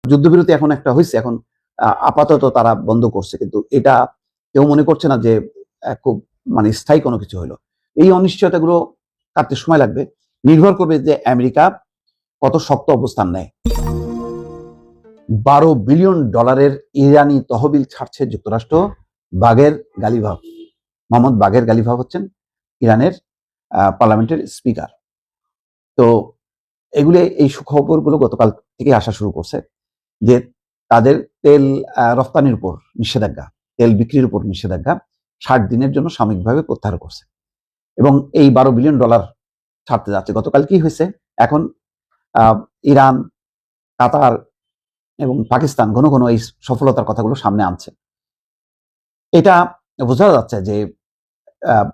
যুদ্ধবিরতি এখন একটা হয়েছে, এখন আপাতত তারা বন্ধ করছে, কিন্তু এটা কেউ মনে করছে না যে খুব স্থায়ী কোনো কিছু হলো। এই অনিশ্চয়তাগুলো কাটতে সময় লাগবে, নির্ভর করবে যে আমেরিকা কত শক্ত অবস্থান নেয়। $12 বিলিয়ন ইরানি তহবিল ছাড়ছে যুক্তরাষ্ট্র। বাগের গালিভাভ, মোহাম্মদ বাগের গালিভাভ হচ্ছেন ইরানের পার্লামেন্টের স্পিকার। তো এই সুখবরগুলো গতকাল থেকে আসা শুরু করছে যে তাদের তেল রফতানির উপর নিষেধাজ্ঞা, তেল বিক্রির উপর নিষেধাজ্ঞা 60 দিনের জন্য সাময়িকভাবে প্রত্যাহার করছে এবং এই $12 বিলিয়ন ছাড়তে যাচ্ছে। গতকাল কি হয়েছে, এখন ইরান, কাতার এবং পাকিস্তান ঘন ঘন এই সফলতার কথাগুলো সামনে আনছে। এটা বোঝা যাচ্ছে যে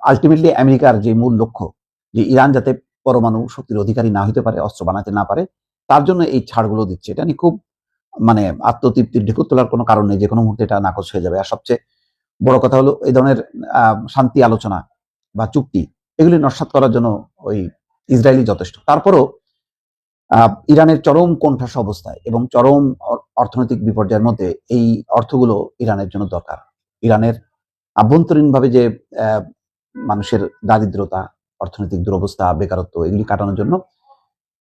আলটিমেটলি আমেরিকার যে মূল লক্ষ্য, যে ইরান যাতে পরমাণু শক্তির অধিকারী না হতে পারে, অস্ত্র বানাতে না পারে, তার জন্য এই ছাড়গুলো দিচ্ছে। এটা নিয়ে খুব আত্মতৃপ্তির ঢেকুর তোলার কোনো কারণ নেই, যে কোনো মুহূর্তে এটা নাকচ হয়ে যাবে। আর সবচেয়ে বড় কথা হলো, এই ধরনের শান্তি আলোচনা বা চুক্তি এগুলি নস্যাৎ করার জন্য ওই ইসরায়েলি যথেষ্ট। তারপরও ইরানের চরম কোণঠাসা অবস্থায় এবং চরম অর্থনৈতিক বিপর্যয়ের মধ্যে এই অর্থগুলো ইরানের জন্য দরকার। ইরানের আভ্যন্তরীণভাবে যে মানুষের দারিদ্রতা, অর্থনৈতিক দুরবস্থা, বেকারত্ব এগুলি কাটানোর জন্য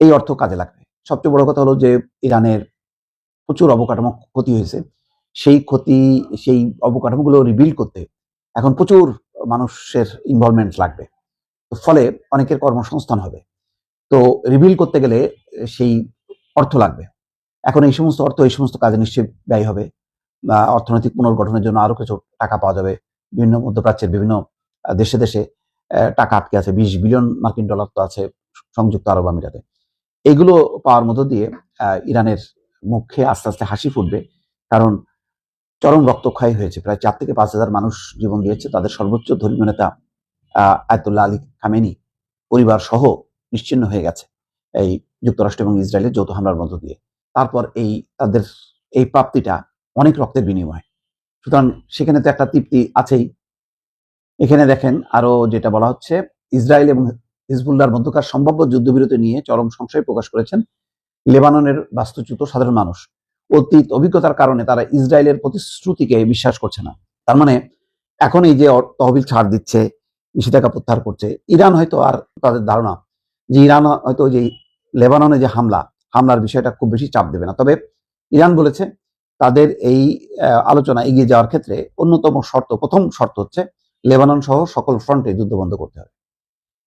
এই অর্থ কাজে লাগবে। সবচেয়ে বড় কথা হলো যে ইরানের প্রচুর অবকাঠামো ক্ষতি হয়েছে, সেই অবকাঠামোগুলো রিবিল্ড করতে এখন প্রচুর মানুষের ইনভলভমেন্ট লাগবে, ফলে অনেকের কর্মসংস্থান হবে। তো রিবিল্ড করতে গেলে সেই অর্থ লাগবে। এখন এই সমস্ত অর্থ এই সমস্ত কাজে নিশ্চয়ই ব্যয় হবে, অর্থনৈতিক পুনর্গঠনের জন্য আরো কিছু টাকা পাওয়া যাবে। বিভিন্ন মধ্যপ্রাচ্যের বিভিন্ন দেশে দেশে টাকা আটকে আছে, $20 বিলিয়ন তো আছে সংযুক্ত আরব আমিরাতে। এগুলো পাওয়ার মধ্য দিয়ে ইরানের মুখে আস্তে আস্তে হাসি ফুটবে, কারণ চরম রক্তক্ষয় হয়েছে। প্রায় 4 থেকে 5 হাজার মানুষ জীবন দিয়েছে। তাদের সর্বোচ্চ ধর্মীয় নেতা আয়াতুল্লাহ আলী খামেনি পরিবার সহ নিশ্চিহ্ন হয়ে গেছে এই যুক্তরাষ্ট্র এবং ইসরায়েলের যৌথ হামলার মধ্য দিয়ে। তারপর তাদের এই প্রাপ্তিটা অনেক রক্তের বিনিময়, সুতরাং সেখানে তো একটা তৃপ্তি আছেই। এখানে দেখেন আরো যেটা বলা হচ্ছে, ইসরায়েল এবং হিজবুল্লাহর মধ্যকার সম্ভাব্য যুদ্ধবিরতি নিয়ে চরম সংশয় প্রকাশ করেছেন লেবাননের বাস্তুচ্যুত সাধারণ মানুষ। অতীত অভিজ্ঞতার কারণে তারা ইসরায়েলের প্রতিশ্রুতিকে বিশ্বাস করছে না। তার মানে এখন এই যে তহবিল ছাড় দিচ্ছে, নিষেধাজ্ঞা প্রত্যাহার করছে, ইরান হয়তো, আর তাদের ধারণা যে ইরান হয়তো যে লেবাননে যে হামলার বিষয়টা খুব বেশি চাপ দেবে না। তবে ইরান বলেছে তাদের এই আলোচনা এগিয়ে যাওয়ার ক্ষেত্রে প্রথম শর্ত হচ্ছে লেবানন সহ সকল ফ্রন্টে যুদ্ধ বন্ধ করতে হবে।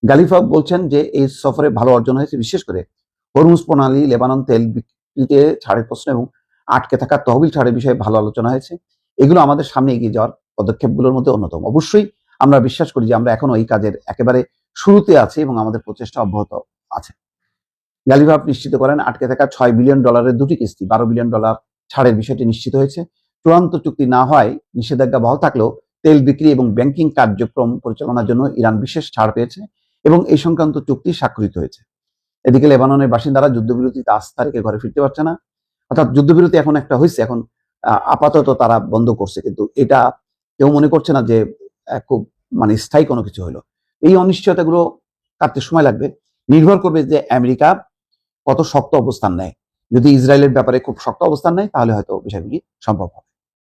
গালিফা বলছেন যে এই সফরে ভালো অর্জন হয়েছে, বিশেষ করে হরমুজ প্রণালী, লেবানন তেল বিক্রিতে ছাড়ের প্রশ্ন এবং আটকে থাকা তহবিল ছাড়ের বিষয়ে ভালো আলোচনা হয়েছে। এগুলো আমাদের সামনে এগিয়ে যাওয়ার পদক্ষেপগুলোর মধ্যে অন্যতম। অবশ্যই আমরা বিশ্বাস করি যে আমরা এখনো এই কাজের একেবারে শুরুতে আছি এবং আমাদের প্রচেষ্টা অব্যাহত আছে। গালিভাভ নিশ্চিত করেন আটকে থাকা $6 বিলিয়ন দুটি কিস্তি $12 বিলিয়ন ছাড়ের বিষয়টি নিশ্চিত হয়েছে। চূড়ান্ত চুক্তি না হয় নিষেধাজ্ঞা বহাল থাকলেও তেল বিক্রি এবং ব্যাংকিং কার্যক্রম পরিচালনার জন্য ইরান বিশেষ ছাড় পেয়েছে এবং এই সংক্রান্ত চুক্তি স্বাক্ষরিত হয়েছে। এদিকে লেবাননের বাসিন্দারা যুদ্ধবিরতিতে আস্থা রেখে ঘরে ফিরতে পারছে না, অর্থাৎ যুদ্ধবিরতি এখন একটা হয়েছে, এখন আপাতত তারা বন্ধ করছে, কিন্তু এটা কেউ মনে করছে না যে খুব স্থায়ী কোনো কিছু হলো। এই অনিশ্চয়তাগুলো কাটতে সময় লাগবে, নির্ভর করবে যে আমেরিকা কত শক্ত অবস্থান নেয়। যদি ইসরায়েলের ব্যাপারে খুব শক্ত অবস্থান নেয় তাহলে হয়তো বিষয়গুলি সম্ভব হবে।